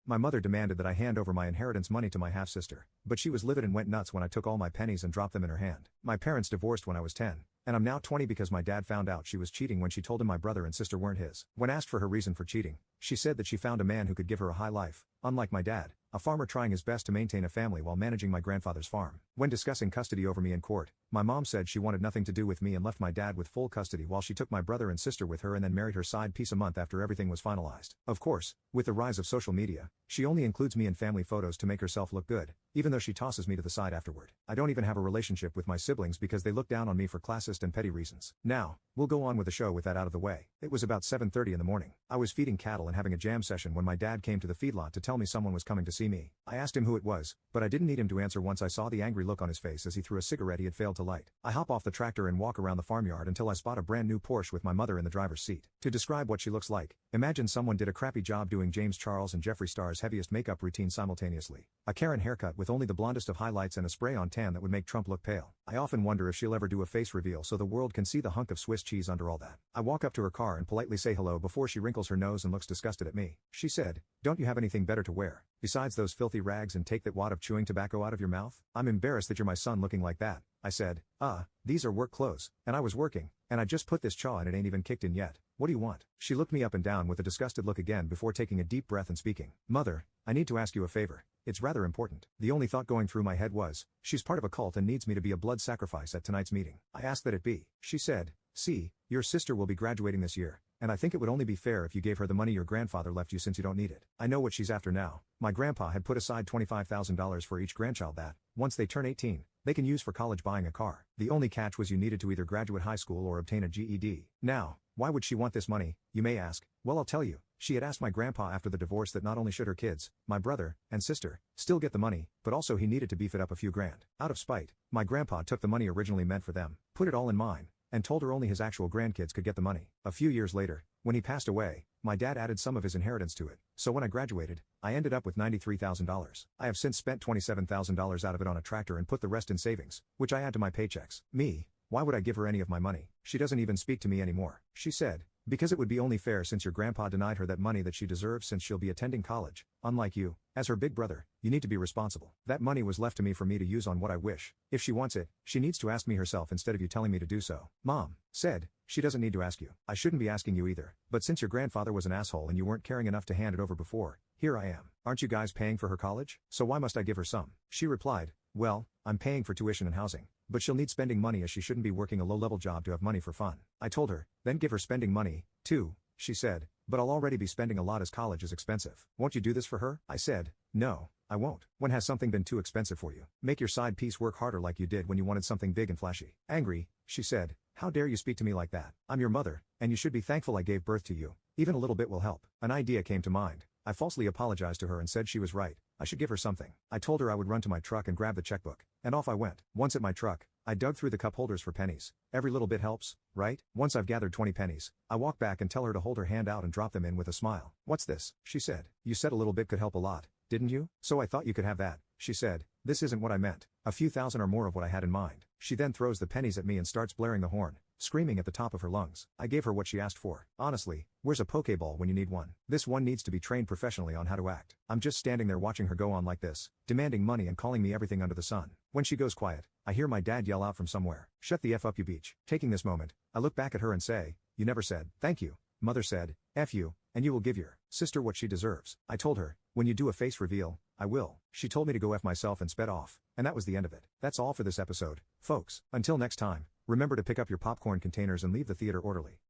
My mother demanded that I hand over my inheritance money to my half-sister, but she was livid and went nuts when I took all my pennies and dropped them in her hand. My parents divorced when I was 10. And I'm now 20 because my dad found out she was cheating when she told him my brother and sister weren't his. When asked for her reason for cheating, she said that she found a man who could give her a high life, unlike my dad, a farmer trying his best to maintain a family while managing my grandfather's farm. When discussing custody over me in court, my mom said she wanted nothing to do with me and left my dad with full custody while she took my brother and sister with her and then married her side piece a month after everything was finalized. Of course, with the rise of social media, she only includes me in family photos to make herself look good, even though she tosses me to the side afterward. I don't even have a relationship with my siblings because they look down on me for classist and petty reasons. Now, we'll go on with the show with that out of the way. It was about 7:30 in the morning. I was feeding cattle and having a jam session when my dad came to the feedlot to tell me someone was coming to see me. I asked him who it was, but I didn't need him to answer once I saw the angry look on his face as he threw a cigarette he had failed to light. I hop off the tractor and walk around the farmyard until I spot a brand new Porsche with my mother in the driver's seat. To describe what she looks like, imagine someone did a crappy job doing James Charles and Jeffree Star's heaviest makeup routine simultaneously. A Karen haircut with only the blondest of highlights and a spray-on tan that would make Trump look pale. I often wonder if she'll ever do a face reveal so the world can see the hunk of Swiss cheese under all that. I walk up to her car and politely say hello before she wrinkles her nose and looks disgusted at me. She said, "Don't you have anything better to wear, besides those filthy rags, and take that wad of chewing tobacco out of your mouth? I'm embarrassed that you're my son looking like that." I said, these are work clothes, and I was working, and I just put this chaw and it ain't even kicked in yet. What do you want? She looked me up and down with a disgusted look again before taking a deep breath and speaking. "Mother, I need to ask you a favor. It's rather important." The only thought going through my head was, she's part of a cult and needs me to be a blood sacrifice at tonight's meeting. I asked that it be. She said, "See, your sister will be graduating this year, and I think it would only be fair if you gave her the money your grandfather left you since you don't need it." I know what she's after now. My grandpa had put aside $25,000 for each grandchild that, once they turn 18, they can use for college buying a car. The only catch was you needed to either graduate high school or obtain a GED. Now, why would she want this money, you may ask? Well, I'll tell you. She had asked my grandpa after the divorce that not only should her kids, my brother, and sister, still get the money, but also he needed to beef it up a few grand. Out of spite, my grandpa took the money originally meant for them, put it all in mine, and told her only his actual grandkids could get the money. A few years later, when he passed away, my dad added some of his inheritance to it, so when I graduated, I ended up with $93,000. I have since spent $27,000 out of it on a tractor and put the rest in savings, which I add to my paychecks. Me, why would I give her any of my money? She doesn't even speak to me anymore. She said, "Because it would be only fair since your grandpa denied her that money that she deserves since she'll be attending college. Unlike you, as her big brother, you need to be responsible. That money was left to me for me to use on what I wish. If she wants it, she needs to ask me herself instead of you telling me to do so." Mom said, "She doesn't need to ask you. I shouldn't be asking you either. But since your grandfather was an asshole and you weren't caring enough to hand it over before, here I am. Aren't you guys paying for her college? So why must I give her some?" She replied, "Well, I'm paying for tuition and housing. But she'll need spending money as she shouldn't be working a low-level job to have money for fun." I told her, "Then give her spending money, too." She said, "But I'll already be spending a lot as college is expensive. Won't you do this for her?" I said, "No, I won't. When has something been too expensive for you? Make your side piece work harder like you did when you wanted something big and flashy." Angry, she said, "How dare you speak to me like that? I'm your mother, and you should be thankful I gave birth to you. Even a little bit will help." An idea came to mind. I falsely apologized to her and said she was right. I should give her something. I told her I would run to my truck and grab the checkbook, and off I went. Once at my truck, I dug through the cup holders for pennies. Every little bit helps, right? Once I've gathered 20 pennies, I walk back and tell her to hold her hand out and drop them in with a smile. "What's this?" she said. "You said a little bit could help a lot, didn't you? So I thought you could have that." She said, "This isn't what I meant. A few thousand or more of what I had in mind." She then throws the pennies at me and starts blaring the horn, screaming at the top of her lungs. I gave her what she asked for. Honestly, where's a pokeball when you need one? This one needs to be trained professionally on how to act. I'm just standing there watching her go on like this, demanding money and calling me everything under the sun. When she goes quiet, I hear my dad yell out from somewhere, "Shut the F up, you beach." Taking this moment, I look back at her and say, "You never said, thank you." Mother said, "F you, and you will give your sister what she deserves." I told her, "When you do a face reveal, I will." She told me to go F myself and sped off, and that was the end of it. That's all for this episode, folks. Until next time, remember to pick up your popcorn containers and leave the theater orderly.